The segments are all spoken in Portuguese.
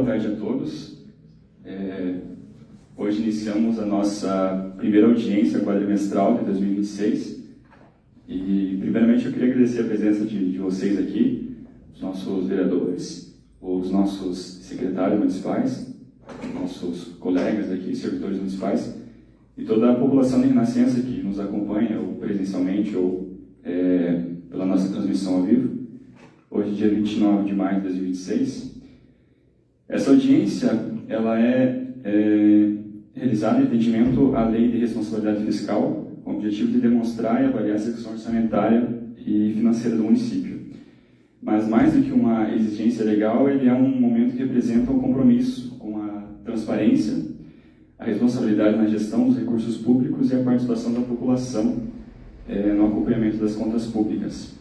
boa tarde a todos. Hoje iniciamos a nossa primeira audiência quadrimestral de 2026 e, primeiramente, eu queria agradecer a presença de vocês aqui, os nossos vereadores, os nossos secretários municipais, nossos colegas aqui, servidores municipais e toda a população de Renascença que nos acompanha, ou presencialmente ou pela nossa transmissão ao vivo. Hoje, dia 29 de maio de 2026. Essa audiência ela é realizada em atendimento à Lei de Responsabilidade Fiscal, com o objetivo de demonstrar e avaliar a execução orçamentária e financeira do município. Mas, mais do que uma exigência legal, ele é um momento que representa um compromisso com a transparência, a responsabilidade na gestão dos recursos públicos e a participação da população no acompanhamento das contas públicas.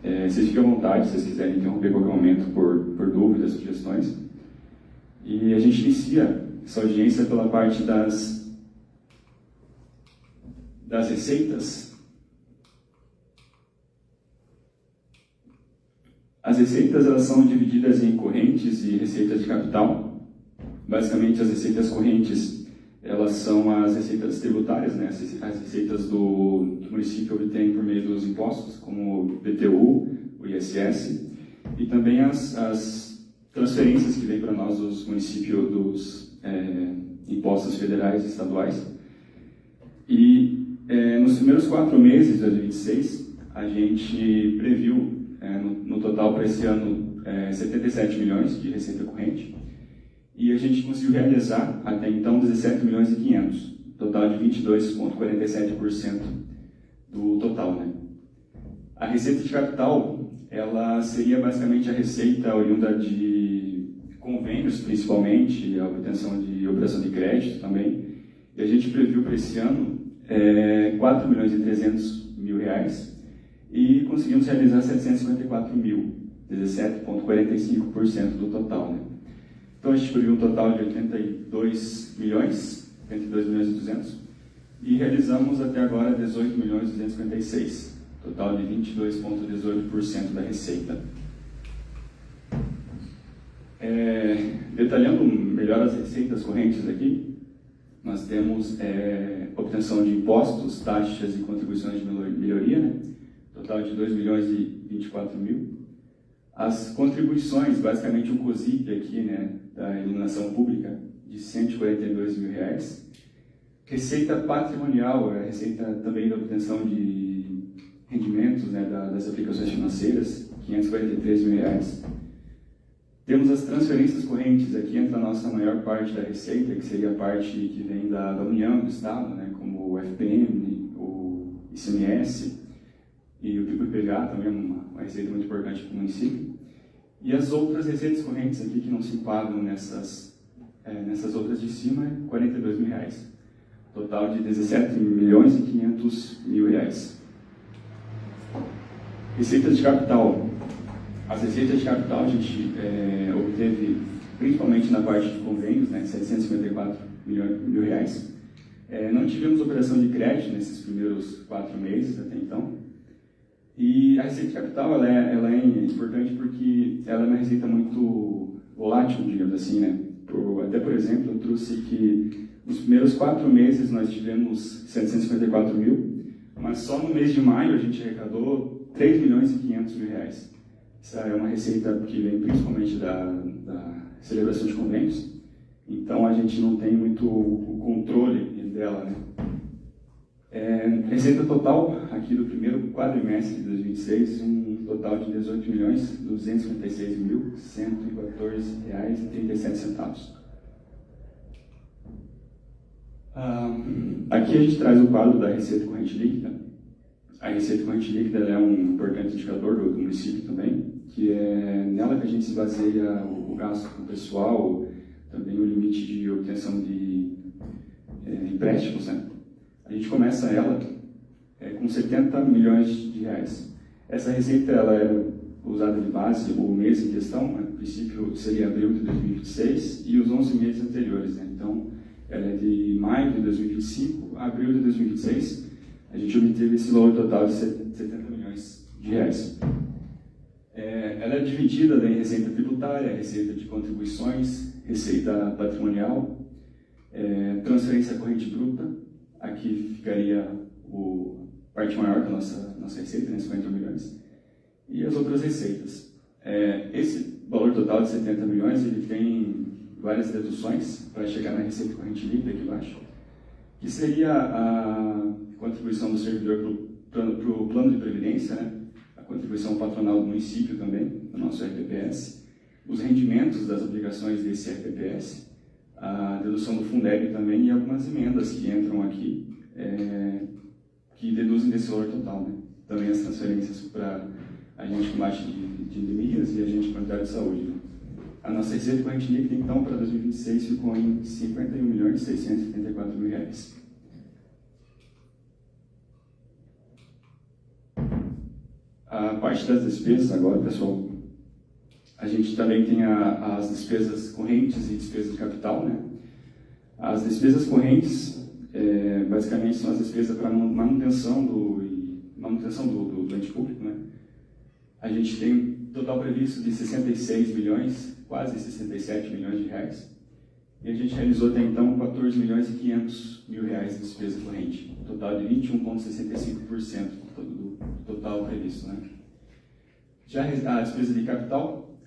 Vocês fiquem à vontade, se vocês quiserem interromper a qualquer momento por dúvidas, sugestões. E a gente inicia essa audiência pela parte das receitas. As receitas elas são divididas em correntes e receitas de capital. Basicamente, as receitas correntes elas são as receitas tributárias, né? As receitas do município obtém por meio dos impostos, como o IPTU, o ISS, e também as transferências que vêm para nós dos municípios dos impostos federais e estaduais. E nos primeiros 4 meses de 2026, a gente previu no total para esse ano 77 milhões de receita corrente, e a gente conseguiu realizar até então 17 milhões e 500, total de 22,47% do total, né? A receita de capital, ela seria basicamente a receita oriunda de convênios, principalmente, a obtenção de operação de crédito também, e a gente previu para esse ano 4 milhões e 300 mil reais, e conseguimos realizar 754 mil, 17,45% do total, né? Então a gente previu um total de 82 milhões e 200, e realizamos até agora 18 milhões e 256, total de 22,18% da receita. Detalhando melhor as receitas correntes aqui, nós temos obtenção de impostos, taxas e contribuições de melhoria, né? Total de 2 milhões e 24 mil. As contribuições, basicamente o COSIP aqui, né, da iluminação pública, de 142 mil reais. Receita patrimonial, a receita também da obtenção de rendimentos, né, das aplicações financeiras, 543 mil reais. Temos as transferências correntes, aqui entra a nossa maior parte da receita, que seria a parte que vem da União, do Estado, né, como o FPM, o ICMS e o PIB/PVA, também é uma receita muito importante para o município. E as outras receitas correntes aqui, que não se enquadram nessas outras de cima, 42 mil reais. Total de 17 milhões e 500 mil reais. Receitas de capital. As receitas de capital a gente obteve principalmente na parte de convênios, né, 754 mil reais. Não tivemos operação de crédito nesses primeiros 4 meses até então. E a receita de capital ela é importante porque ela é uma receita muito volátil, digamos assim, né? Por exemplo, eu trouxe que nos primeiros 4 meses nós tivemos 754 mil, mas só no mês de maio a gente arrecadou 3 milhões e 500 mil reais. Essa é uma receita que vem principalmente da celebração de convênios, então a gente não tem muito o controle dela, né? Receita total aqui do primeiro quadrimestre de 2026, um total de 18 milhões 256 mil 114 reais e 37 centavos. Aqui a gente traz o quadro da receita corrente líquida. A receita corrente líquida é um importante indicador do município também, que é nela que a gente se baseia o gasto com o pessoal, também o limite de obtenção de empréstimos, né? A gente começa ela com 70 milhões de reais. Essa receita ela é usada de base o mês em questão, a princípio seria abril de 2026 e os 11 meses anteriores, né? Então, ela é de maio de 2025 a abril de 2026. A gente obteve esse valor total de 70 milhões de reais. Ela é dividida em receita tributária, receita de contribuições, receita patrimonial, transferência corrente bruta. Aqui ficaria a parte maior da nossa receita, né, 50 milhões, e as outras receitas. Esse valor total de 70 milhões, ele tem várias deduções para chegar na receita corrente líquida aqui embaixo, que seria a contribuição do servidor para o plano de previdência, né? A contribuição patronal do município também, do nosso RPPS, os rendimentos das obrigações desse RPPS, a dedução do Fundeb também e algumas emendas que entram aqui, que deduzem desse valor total, né? Também as transferências para a gente combate de endemias e a gente quantidade de saúde, né? A nossa receita corrente líquida, então, para 2026 ficou em R$ 51.674.000. A parte das despesas agora, pessoal, a gente também tem as despesas correntes e despesas de capital, né? As despesas correntes, basicamente, são as despesas para manutenção do ente público, né? A gente tem um total previsto de 66 milhões, quase 67 milhões de reais, e a gente realizou até então 14 milhões e 500 mil reais de despesa corrente, um total de 21,65% do total previsto, né? Já a despesa de capital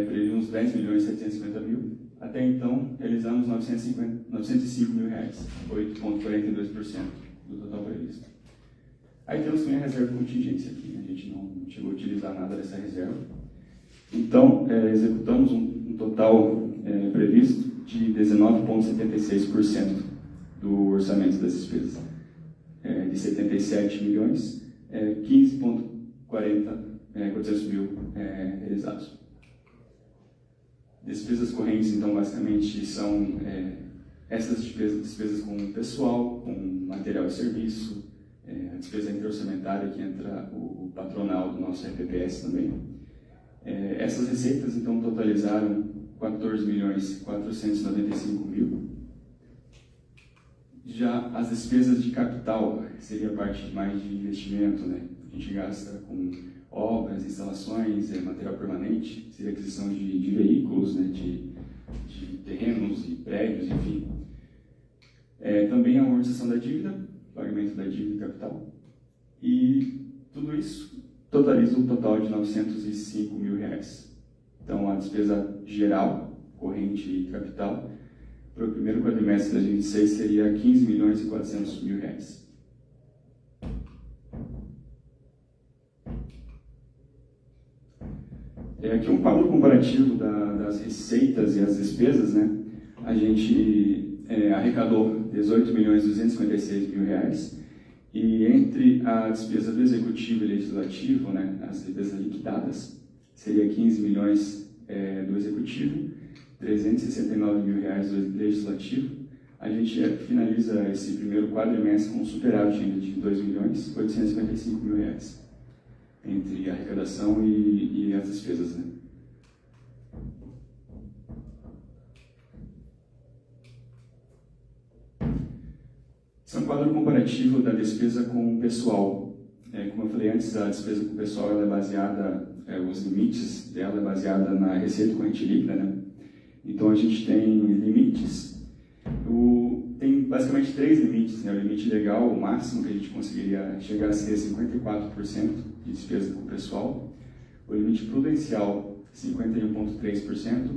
previu uns 10 milhões e 750 mil, até então realizamos 905 mil reais, 8,42% do total previsto. Aí temos também a reserva de contingência aqui, né? A gente não chegou a utilizar nada dessa reserva. Então, executamos um total previsto de 19,76% do orçamento das despesas. De 77 milhões, 15,400 mil realizados. Despesas correntes, então, basicamente, são essas despesas com pessoal, com material e serviço, a despesa interorçamentária, que entra o patronal do nosso RPPS também. Essas receitas, então, totalizaram 14.495.000. Já as despesas de capital, seria a parte mais de investimento, né? A gente gasta com obras, instalações, material permanente, seria aquisição de veículos, né? de terrenos e prédios, enfim. Também a amortização da dívida, pagamento da dívida e capital. E tudo isso totaliza um total de 905 mil reais. Então, a despesa geral, corrente e capital, para o primeiro quadrimestre de 2026 seria 15 milhões e 400 mil reais. Aqui um quadro comparativo das receitas e as despesas, né? A gente arrecadou 18 milhões e 256 mil reais, e entre a despesa do executivo e legislativo, né, as despesas liquidadas, seria 15 milhões do executivo, 369 mil reais do legislativo. A gente finaliza esse primeiro quadrimestre com um superávit ainda de 2 milhões e 855 mil reais, entre a arrecadação e as despesas, né? Esse é um quadro comparativo da despesa com o pessoal. Como eu falei antes, a despesa com o pessoal ela é baseada, os limites dela é baseada na receita corrente líquida, né? Então a gente tem limites, tem basicamente 3 limites, né? O limite legal, o máximo que a gente conseguiria chegar a ser 54% de despesa com o pessoal, o limite prudencial 51,3%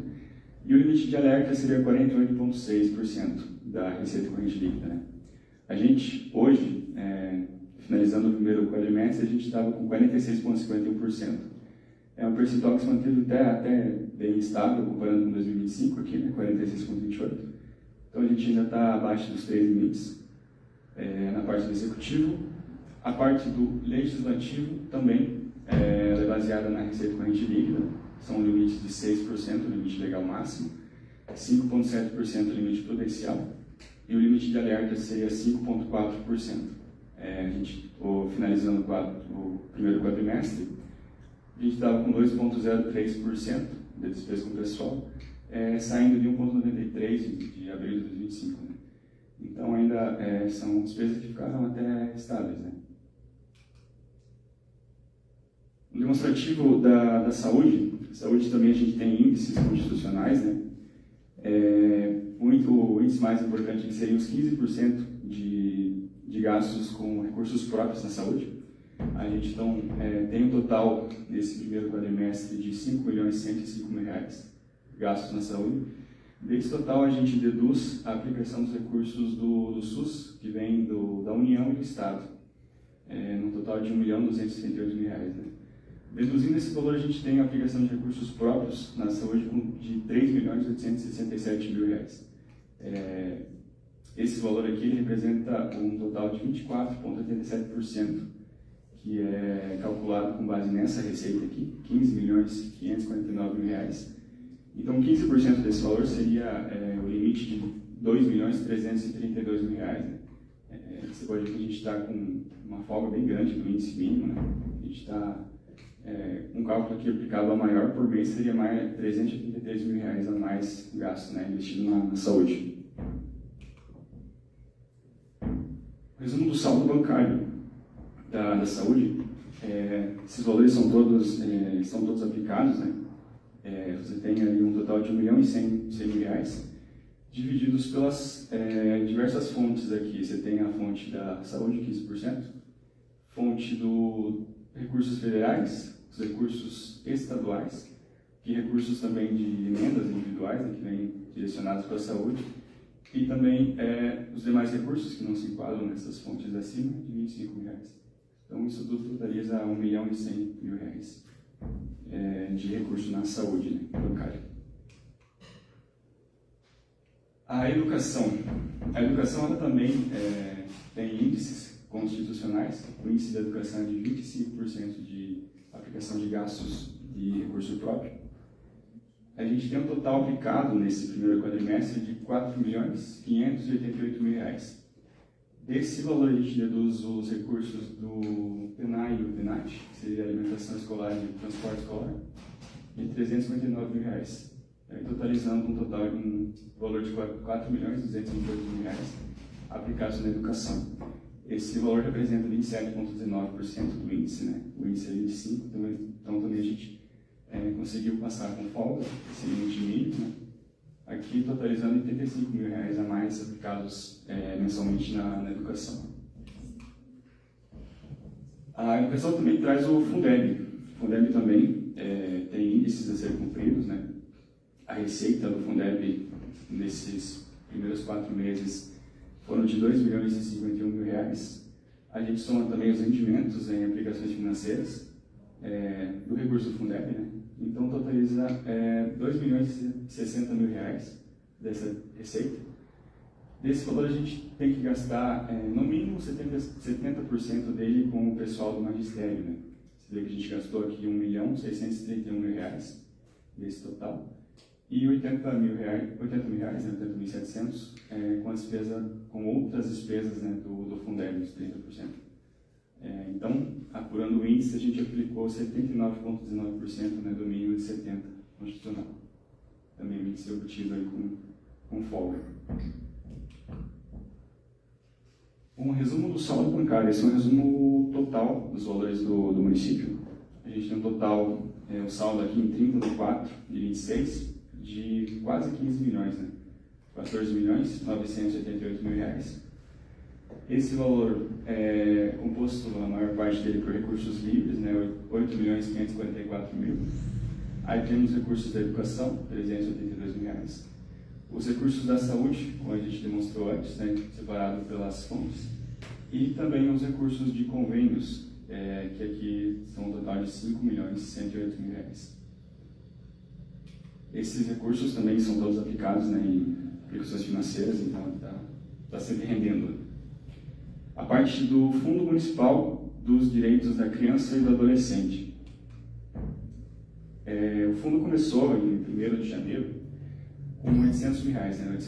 e o limite de alerta seria 48,6% da receita corrente líquida, né? A gente, hoje, finalizando o primeiro quadrimestre, a gente estava com 46,51%. É um percentual que se manteve até bem estável, comparando com 2025 aqui, né, 46,28%. Então a gente ainda está abaixo dos 3 limites na parte do executivo. A parte do legislativo também ela é baseada na receita corrente líquida, são limites de 6%, o limite legal máximo, 5,7% o limite prudencial, e o limite de alerta seria 5,4%. A gente, finalizando o primeiro quadrimestre, a gente estava com 2,03% de despesa com o pessoal, saindo de 1,93% de abril de 2025. Né? Então, ainda são despesas que ficaram até estáveis. Né? Um demonstrativo da saúde. Saúde também a gente tem índices constitucionais, né? O índice mais importante que seria os 15% de gastos com recursos próprios na saúde. A gente então tem um total nesse primeiro quadrimestre de R$ 5.105.000 gastos na saúde. Desse total a gente deduz a aplicação dos recursos do SUS, que vem da União e do Estado, no total de R$ 1.278.000. Né? Deduzindo esse valor, a gente tem a aplicação de recursos próprios na saúde de R$ 3.867.000. Esse valor aqui ele representa um total de 24,87%, que é calculado com base nessa receita aqui, R$ 15.549.000. Então, 15% desse valor seria o limite de R$ 2.332.000. Né? Você pode ver que a gente está com uma folga bem grande no índice mínimo. Né? A gente está um cálculo aqui aplicado a maior por mês seria mais R$ 383.000 a mais gasto, né, investido na saúde. Resumo do saldo bancário da saúde. Esses valores são todos aplicados, né? Você tem ali um total de R$ 1.100.000 divididos pelas diversas fontes aqui. Você tem a fonte da saúde, 15%, fonte do recursos federais, os recursos estaduais, e recursos também de emendas individuais, né, que vêm direcionados para a saúde, e também os demais recursos que não se enquadram nessas fontes acima, de R$ 25.000. Então, isso tudo totaliza R$ 1.100.000 de recursos na saúde, né, bancária. A educação ela também tem índices constitucionais. O índice da educação é de 25% de aplicação de gastos de recurso próprio. A gente tem um total aplicado nesse primeiro quadrimestre de R$ 4.588.000. Desse valor a gente deduz os recursos do PENAI e do PENAT, que seria alimentação escolar e transporte escolar, de R$ 359.000, totalizando um total de um valor de R$ 4.228.000 aplicados na educação. Esse valor representa 27,19% do índice, né? O índice é 25%, então também a gente conseguiu passar com folga esse limite mínimo, né? Aqui totalizando R$ 85.000 a mais aplicados mensalmente na educação. A educação também traz o Fundeb. O Fundeb também tem índices a serem cumpridos, né? A receita do Fundeb nesses primeiros 4 meses foram de R$ 2.051.000. A gente soma também os rendimentos em aplicações financeiras do recurso do Fundeb, né? Então totaliza R$ 2.060.000 dessa receita. Desse valor a gente tem que gastar no mínimo 70% dele com o pessoal do magistério, né? Você vê que a gente gastou aqui R$ 1.631.000 desse total. E R$ 80.700 com outras despesas, né, do Fundeb, os 30%. Então, apurando o índice, a gente aplicou 79,19%, né, do mínimo de 70% constitucional. Também o índice obtido aí com folga. Um resumo do saldo bancário. Esse é um resumo total dos valores do município. A gente tem um total, o saldo aqui em 30/4/26, de quase 15 milhões, né? R$ 14.988.000. Esse valor é composto, a maior parte dele, por recursos livres, né? R$ 8.544.000. Aí temos recursos da educação, R$ 382.000. Os recursos da saúde, como a gente demonstrou antes, né? Separado pelas fontes. E também os recursos de convênios, que aqui são um total de R$ 5.108.000. Esses recursos também são todos aplicados, né, em aplicações financeiras, então está sempre rendendo. A parte do Fundo Municipal dos Direitos da Criança e do Adolescente. O fundo começou em 1º de janeiro com R$ 800.000, né, R$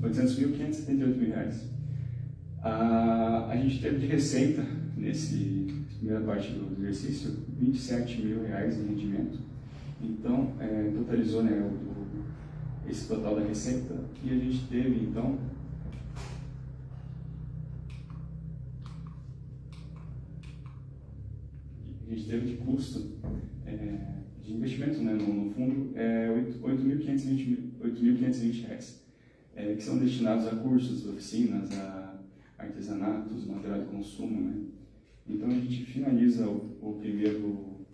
800.578.000. A gente teve de receita, nessa primeira parte do exercício, R$ 27.000 em rendimento. Então, totalizou, né, esse total da receita, e a gente teve, então, teve de custo de investimento, né, no fundo é R$ 8.520, que são destinados a cursos, oficinas, a artesanatos, material de consumo, né? Então a gente finaliza o primeiro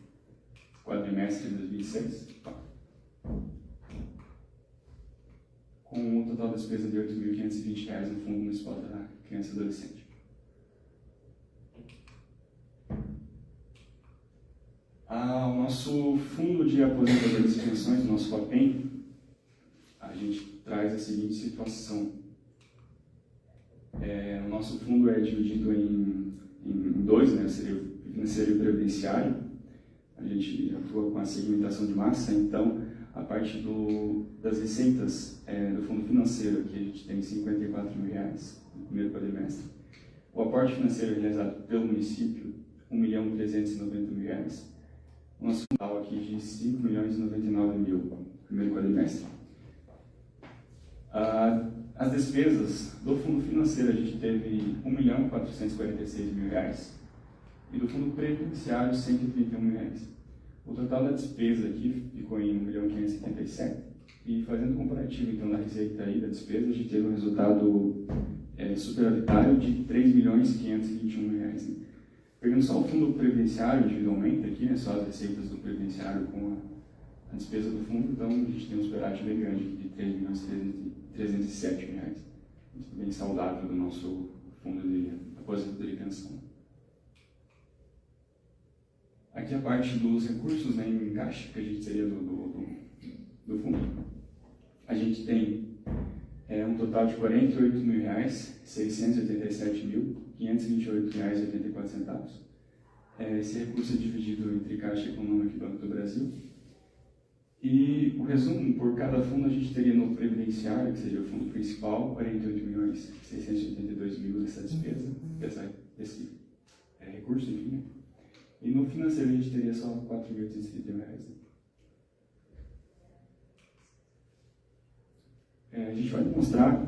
quadrimestre de 2006 com um total de despesa de R$ 8.520 no Fundo Municipal da Criança e Adolescente. O nosso Fundo de Aposentadorias e Pensões, o nosso FAPEM, a gente traz a seguinte situação. O nosso fundo é dividido em dois, né? Seria o financeiro e o previdenciário. A gente atua com a segmentação de massa, então a parte das receitas do fundo financeiro, aqui a gente tem R$ 54 mil no primeiro quadrimestre. O aporte financeiro realizado pelo município, R$ 1.390.000. O nosso total aqui de R$ 5.099.000 no primeiro quadrimestre. As despesas do fundo financeiro, a gente teve R$ 1.446.000 e do fundo previdenciário, R$ 131.000. O total da despesa aqui ficou em R$ 1.577.000 e fazendo comparativo então da receita e da despesa, a gente teve um resultado superavitário de R$ 3.521.000. Pegando só o fundo previdenciário individualmente aqui, né, só as receitas do previdenciário com a despesa do fundo, então a gente tem um superávit bem grande de R$ 3.307.000. Isso bem saudável do nosso fundo de aposentadoria e pensão. Aqui a parte dos recursos, né, em caixa, que a gente seria do fundo. A gente tem um total de R$ 48.687.528,84. Esse recurso é dividido entre Caixa Econômica e Banco do Brasil. E o resumo, por cada fundo a gente teria no previdenciário, que seria o fundo principal, R$ 48.682.000 dessa despesa, desse recurso, enfim, né? E no financeiro a gente teria só R$ 4.831. A gente vai demonstrar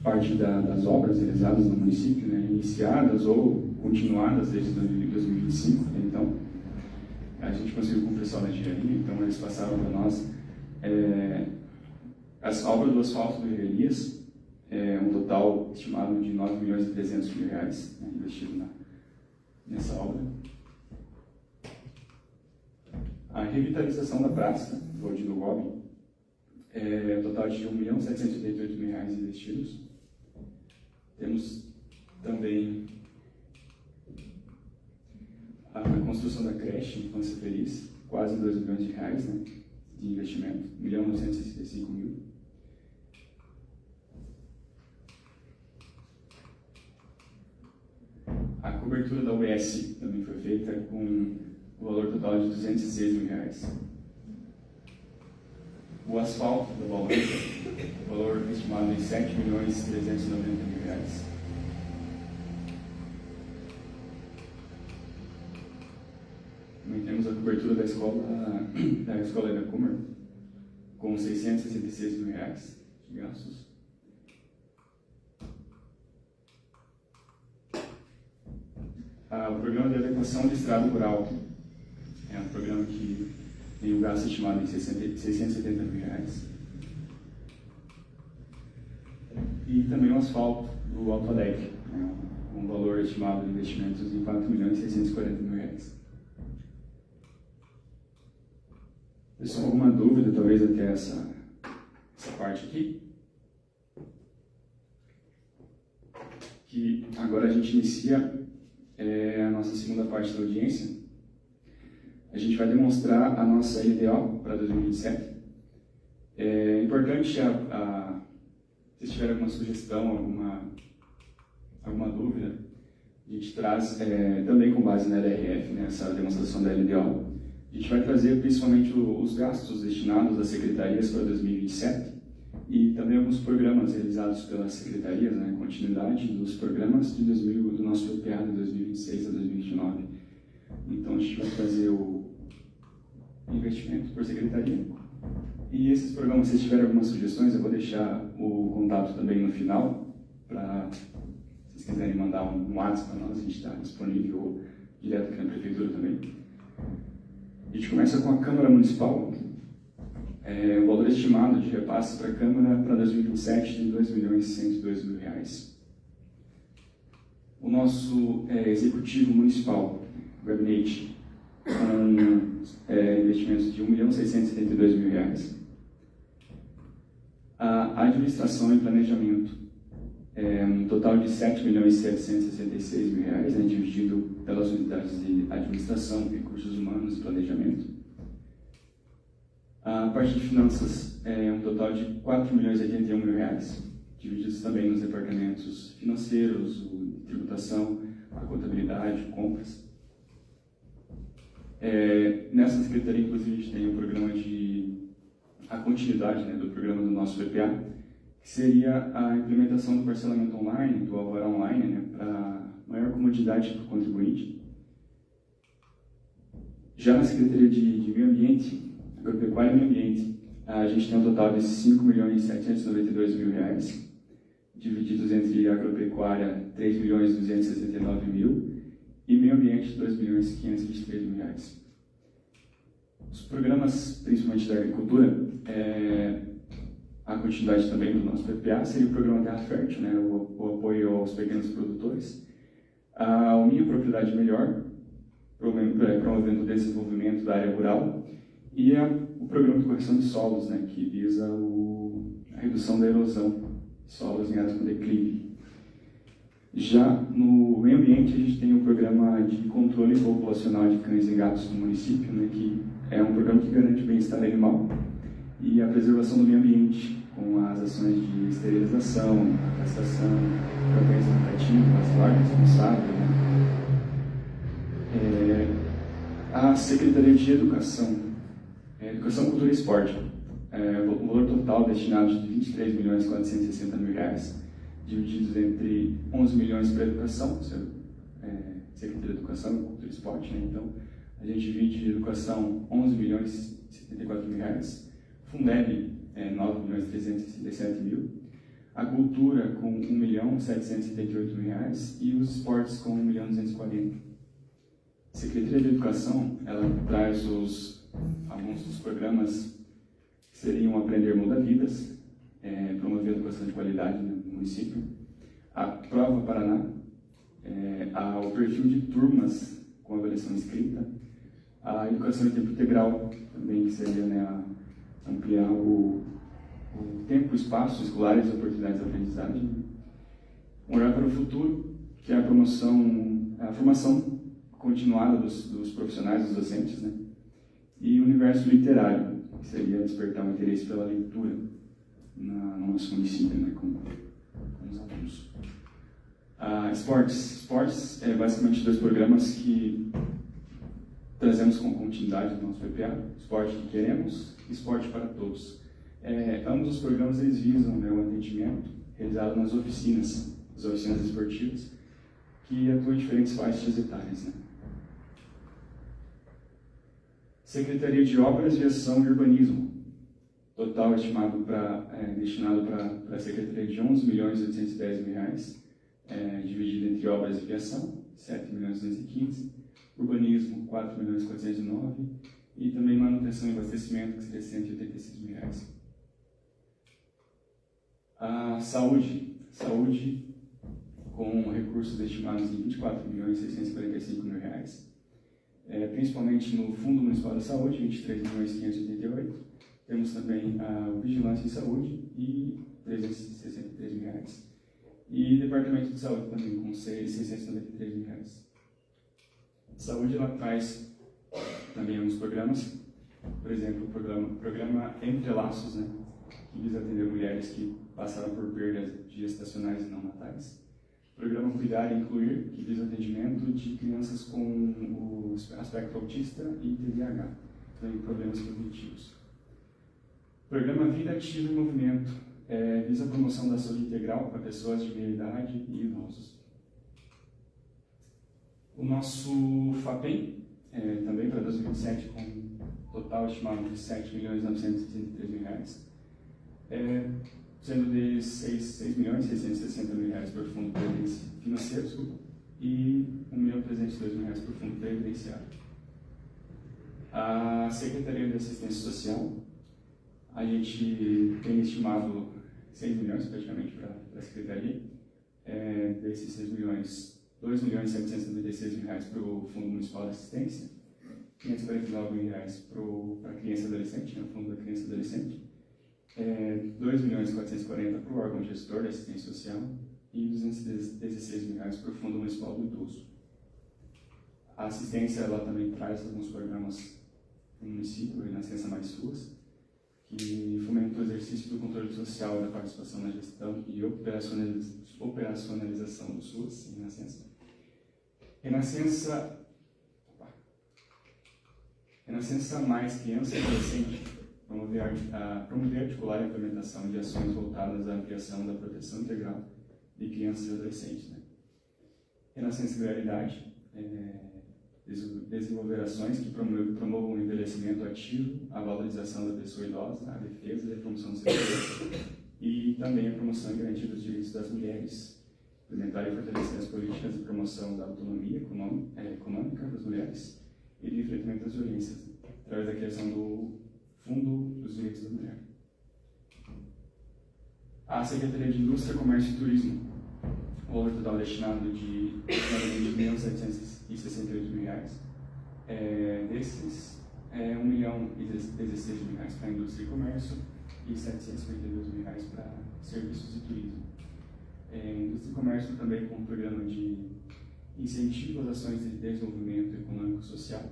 parte das obras realizadas no município, né, iniciadas ou continuadas desde 2025. Então, a gente conseguiu com o pessoal da engenharia, então eles passaram para nós as obras do asfalto do Elias, um total estimado de R$ 9.300.000, né, investido nessa obra. A revitalização da praça, do Odilo Gobi, um total de R$ 1.788.000 investidos. Temos também a construção da creche Infância Feliz, quase R$ 2 milhões, né, de investimento, R$ 1.965.000. A cobertura da UBS também foi feita com o valor total de R$ 206.000. O asfalto da Valonca, valor estimado em R$ 7.390.000. Também temos a cobertura da escola Ida Kummer, com R$ 666.000 de gastos. O programa de adequação de estrada rural é um programa que tem o gasto estimado em R$ 670.000. E também o asfalto do Alto Alegre, um valor estimado de investimentos em R$ 4.640.000. Pessoal, alguma dúvida, talvez até essa parte aqui? Que agora a gente inicia a nossa segunda parte da audiência. A gente vai demonstrar a nossa LDO para 2027. É importante, se vocês tiverem alguma sugestão, alguma dúvida, a gente traz também com base na LRF, né, essa demonstração da LDO. A gente vai trazer principalmente os gastos destinados às secretarias para 2027 e também alguns programas realizados pelas secretarias, né, continuidade dos programas do nosso PPA de 2026 a 2029. Então a gente vai fazer o investimento por secretaria. E esses programas, se vocês tiverem algumas sugestões, eu vou deixar o contato também no final, para se vocês quiserem mandar um WhatsApp para nós, a gente está disponível direto aqui na prefeitura também. A gente começa com a Câmara Municipal. O valor estimado de repasse para a Câmara para 2027 tem R$2.102.000. O nosso Executivo Municipal, Gabinete, com investimentos de R$1.672.000. A Administração e Planejamento, um total de R$7.766.000, né, dividido pelas unidades de Administração, Recursos Humanos e Planejamento. A parte de Finanças um total de R$4.081.000, divididos também nos departamentos financeiros, tributação, a contabilidade, compras. Nessa secretaria, inclusive, a gente tem o programa a continuidade, né, do programa do nosso PPA, que seria a implementação do parcelamento online, do alvará online, né, para maior comodidade para o contribuinte. Já na Secretaria de Meio Ambiente, Agropecuária e Meio Ambiente, a gente tem um total de R$5.792.000, divididos entre Agropecuária R$3.269.000 e Meio Ambiente R$2.523.000. Os programas, principalmente da agricultura, a continuidade também do nosso PPA seria o programa Terra Fértil, né, o apoio aos pequenos produtores, a Minha Propriedade Melhor, promovendo o desenvolvimento da área rural, e o programa de correção de solos, né, que visa a redução da erosão de solos em áreas com declive. Já no meio ambiente, a gente tem o programa de controle populacional de cães e gatos no município, né, que é um programa que garante o bem-estar animal e a preservação do meio ambiente, com as ações de esterilização, castração, campanhas educativas, lar responsável, né? A Secretaria de Educação, Cultura e Esporte, o valor total destinado de R$23.460.000, divididos entre R$11 milhões para a educação, Secretaria de Educação, Cultura e Esporte, né? Então, a gente divide de educação R$11.074.000, Fundeb R$9.367.000, a cultura com R$1.778.000 e os esportes com R$1.240.000. A Secretaria de Educação, ela traz alguns dos programas que seriam Aprender Muda Vidas, promover a educação de qualidade no município, a Prova Paraná, o perfil de turmas com avaliação escrita, a educação em tempo integral, também que seria, né, ampliar o tempo, o espaço escolares e oportunidades de aprendizagem. Olhar para o futuro, que é a formação continuada dos profissionais, dos docentes, né? E o universo literário, que seria despertar o interesse pela leitura no nosso município, né, com os alunos. Esportes é basicamente 2 programas que trazemos com continuidade do nosso PPA, Esporte que Queremos e Esporte para Todos. Ambos os programas eles visam, né, o atendimento realizado nas oficinas, as oficinas esportivas, que atuam em diferentes faixas etárias, né? Secretaria de Obras, Viação e Urbanismo, total estimado destinado para a Secretaria de R$11.810.000, dividido entre obras e viação, R$7.215.000, urbanismo, R$4.409.000, e também manutenção e abastecimento, que seria R$186.000. A saúde, com recursos estimados em R$24.645.000, principalmente no Fundo Municipal da Saúde, R$23.588.000. Temos também a Vigilância em Saúde e R$363.000. E Departamento de Saúde também, com R$693.000. Saúde, ela traz também alguns programas, por exemplo, o programa Entre Laços, né, que visa atender mulheres que passaram por perdas gestacionais e não natais. Programa Cuidar e Incluir, que visa o atendimento de crianças com o aspecto autista e TDAH, também problemas cognitivos. Programa Vida Ativa em Movimento, visa a promoção da saúde integral para pessoas de meia idade e idosos. O nosso FAPEM, também para 2027, com total estimado de R$7.963.000, sendo de R$6.660.000 para o Fundo Financeiro e R$1.302.000 para o Fundo Previdenciário. A Secretaria de Assistência Social, a gente tem estimado 6 milhões praticamente para a Secretaria. Desses 6 milhões, 2 milhões e 796 mil reais para o Fundo Municipal de Assistência, 549 mil reais para a criança e adolescente, o Fundo da Criança e Adolescente, 2 milhões e 440 para o órgão gestor da assistência social e 216 mil reais para o Fundo Municipal do Idoso. A assistência ela também traz alguns programas no município, Renascença Mais SUAS, que fomenta o exercício do controle social e da participação na gestão e operacionalização do SUAS em Renascença. Renascença Mais Criança e Adolescente promover articular a implementação de ações voltadas à ampliação da proteção integral de crianças e adolescentes. Renascença Realidade, desenvolver ações que promovam o envelhecimento ativo, a valorização da pessoa idosa, a defesa e a promoção do serviço, e também a promoção e garantia dos direitos das mulheres, implementar e fortalecer as políticas de promoção da autonomia econômica das mulheres e de enfrentamento das violências, através da criação do Fundo dos Direitos da Mulher. A Secretaria de Indústria, Comércio e Turismo, o valor total destinado de R$ 1.768 mil reais. Desses, R$ 1.016 mil reais para a indústria e comércio e R$ 752 mil reais para serviços e turismo. Indústria e comércio também com um programa de incentivo às ações de desenvolvimento econômico e social,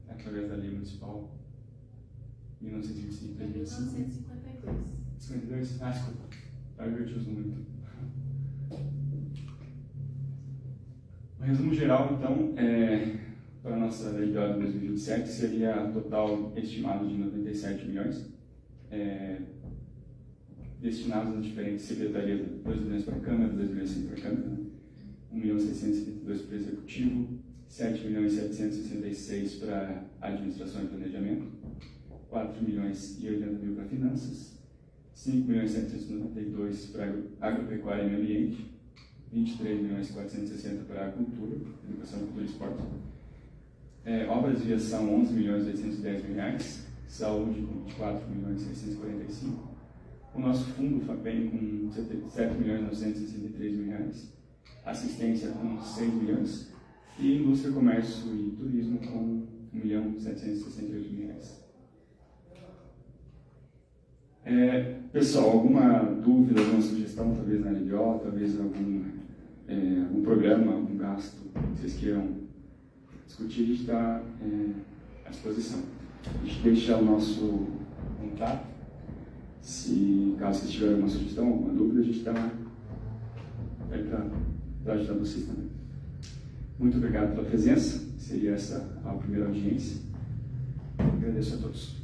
através da Lei Municipal 1925. 1952. 52? Ah, desculpa. Eu inverti os números. O resumo geral, então, para a nossa lei de ordem de 2027, seria total estimado de 97 milhões, destinados às diferentes secretarias, 2 milhões para a Câmara, 2 milhões para a Câmara, 1.672 para o Executivo, 7 milhões e 766 para a Administração e Planejamento, 4 milhões e 80 mil para Finanças, 5 milhões e 792 para Agropecuária e Meio Ambiente, 23 milhões e 460 para a Cultura, Educação, Cultura e Esporte, obras de viação 11 milhões e 810 mil reais, saúde com 24 milhões e 645, o nosso fundo FAPEN com 7 milhões e 963 mil reais, assistência com 6 milhões e indústria, comércio e turismo com 1.768 mil reais. Pessoal, alguma dúvida, alguma sugestão, talvez na LDO, talvez algum programa, algum gasto que vocês queiram discutir, a gente está à disposição. A gente deixa o nosso contato. Caso vocês tiverem alguma sugestão, alguma dúvida, a gente está aí para ajudar vocês também. Muito obrigado pela presença. Seria essa a primeira audiência. Agradeço a todos.